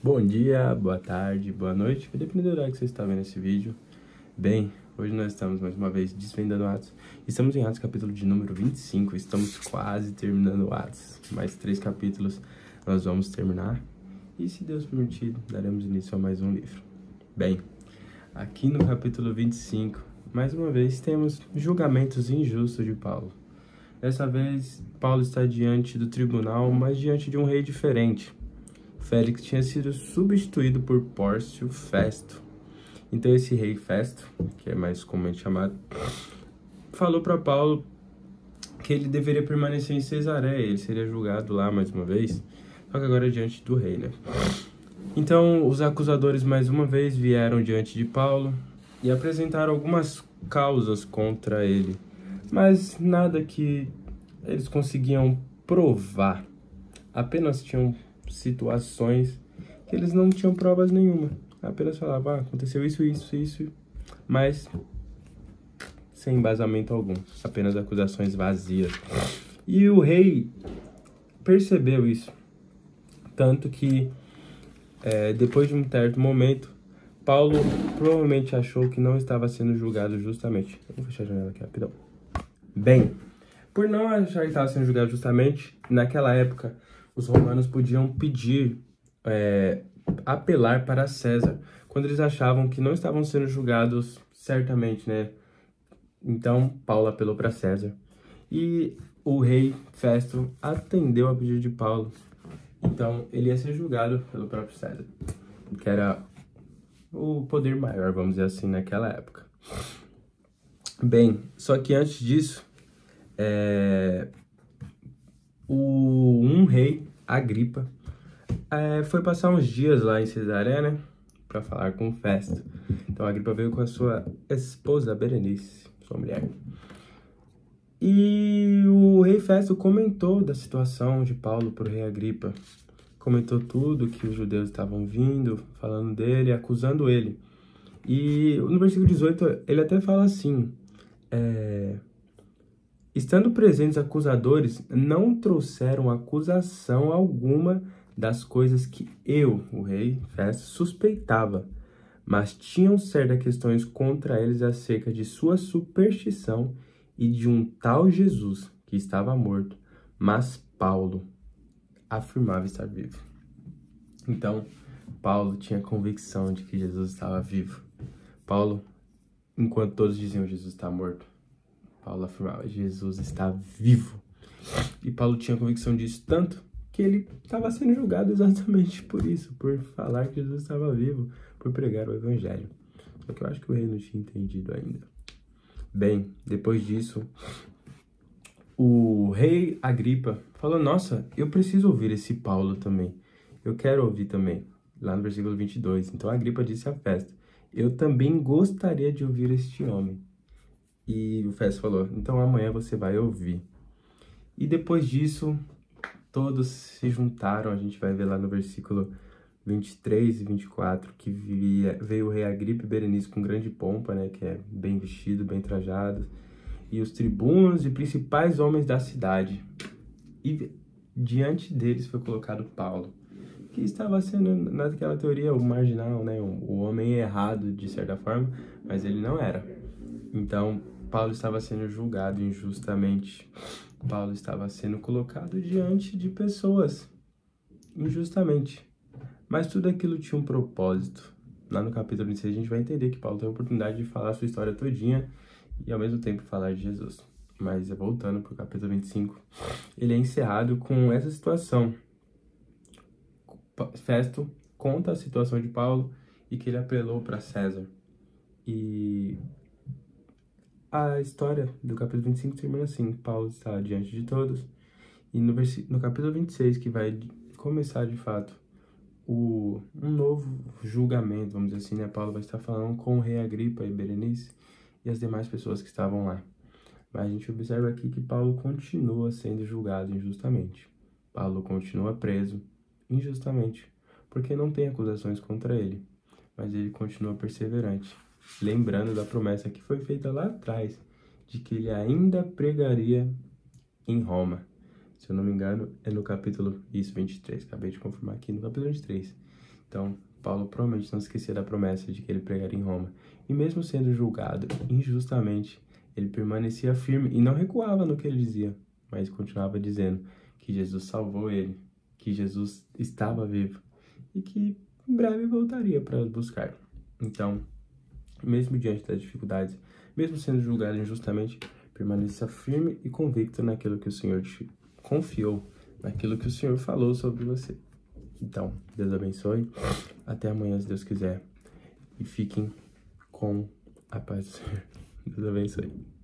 Bom dia, boa tarde, boa noite, vai depender do horário que você está vendo esse vídeo. Bem, hoje nós estamos mais uma vez desvendando Atos. Estamos em Atos capítulo de número 25, estamos quase terminando Atos. Mais 3 capítulos nós vamos terminar e, se Deus permitir, daremos início a mais um livro. Bem, aqui no capítulo 25, mais uma vez temos julgamentos injustos de Paulo. Dessa vez, Paulo está diante do tribunal, mas diante de um rei diferente. Félix tinha sido substituído por Pórcio Festo. Então esse rei Festo, que é mais comumente chamado, falou para Paulo que ele deveria permanecer em Cesareia, ele seria julgado lá mais uma vez, só que agora diante do rei, né? Então os acusadores mais uma vez vieram diante de Paulo e apresentaram algumas causas contra ele, mas nada que eles conseguiam provar, apenas tinham situações que eles não tinham provas nenhuma. Apenas falavam, aconteceu isso, mas sem embasamento algum. Apenas acusações vazias. E o rei percebeu isso. Tanto que, depois de um certo momento, Paulo provavelmente achou que não estava sendo julgado justamente. Vou fechar a janela aqui rapidão. Bem, por não achar que estava sendo julgado justamente, naquela época, os romanos podiam pedir, apelar para César, quando eles achavam que não estavam sendo julgados certamente, né? Então, Paulo apelou para César. E o rei Festo atendeu a pedido de Paulo. Então, ele ia ser julgado pelo próprio César, que era o poder maior, vamos dizer assim, naquela época. Bem, só que antes disso, um rei, Agripa, foi passar uns dias lá em Cesareia, né, para falar com Festo. Então Agripa veio com a sua esposa Berenice, sua mulher. E o rei Festo comentou da situação de Paulo para o rei Agripa. Comentou tudo que os judeus estavam vindo, falando dele, acusando ele. E no versículo 18 ele até fala assim: estando presentes acusadores, não trouxeram acusação alguma das coisas que eu, o rei Festo, suspeitava, mas tinham certas questões contra eles acerca de sua superstição e de um tal Jesus que estava morto, mas Paulo afirmava estar vivo. Então, Paulo tinha convicção de que Jesus estava vivo. Paulo, enquanto todos diziam Jesus está morto, Paulo afirmava, Jesus está vivo. E Paulo tinha convicção disso tanto que ele estava sendo julgado exatamente por isso, por falar que Jesus estava vivo, por pregar o evangelho. Só que eu acho que o rei não tinha entendido ainda. Bem, depois disso, o rei Agripa falou, nossa, eu preciso ouvir esse Paulo também. Eu quero ouvir também, lá no versículo 22. Então Agripa disse a Festo, eu também gostaria de ouvir este homem. E o Festo falou, então amanhã você vai ouvir. E depois disso, todos se juntaram, a gente vai ver lá no versículo 23 e 24, que veio o rei Agripa e Berenice com grande pompa, né, que é bem vestido, bem trajado, e os tribunos e principais homens da cidade. E diante deles foi colocado Paulo, que estava sendo, naquela teoria, o marginal, né, o homem errado, de certa forma, mas ele não era. Então, Paulo estava sendo julgado injustamente. Paulo estava sendo colocado diante de pessoas injustamente. Mas tudo aquilo tinha um propósito. Lá no capítulo 26 a gente vai entender que Paulo tem a oportunidade de falar a sua história todinha e ao mesmo tempo falar de Jesus. Mas voltando para o capítulo 25, ele é encerrado com essa situação. Festo conta a situação de Paulo e que ele apelou para César. E a história do capítulo 25 termina assim, Paulo está diante de todos, e no capítulo 26, que vai começar de fato um novo julgamento, vamos dizer assim, né? Paulo vai estar falando com o rei Agripa e Berenice e as demais pessoas que estavam lá. Mas a gente observa aqui que Paulo continua sendo julgado injustamente. Paulo continua preso injustamente, porque não tem acusações contra ele, mas ele continua perseverante, lembrando da promessa que foi feita lá atrás, de que ele ainda pregaria em Roma. Se eu não me engano, é no capítulo 23, acabei de confirmar aqui, no capítulo 23, Então, Paulo provavelmente não esquecia da promessa de que ele pregaria em Roma. E mesmo sendo julgado injustamente, ele permanecia firme e não recuava no que ele dizia, mas continuava dizendo que Jesus salvou ele, que Jesus estava vivo e que em breve voltaria para buscar. Então, mesmo diante das dificuldades, mesmo sendo julgado injustamente, permaneça firme e convicto naquilo que o Senhor te confiou, naquilo que o Senhor falou sobre você. Então, Deus abençoe. Até amanhã, se Deus quiser. E fiquem com a paz do Senhor. Deus abençoe.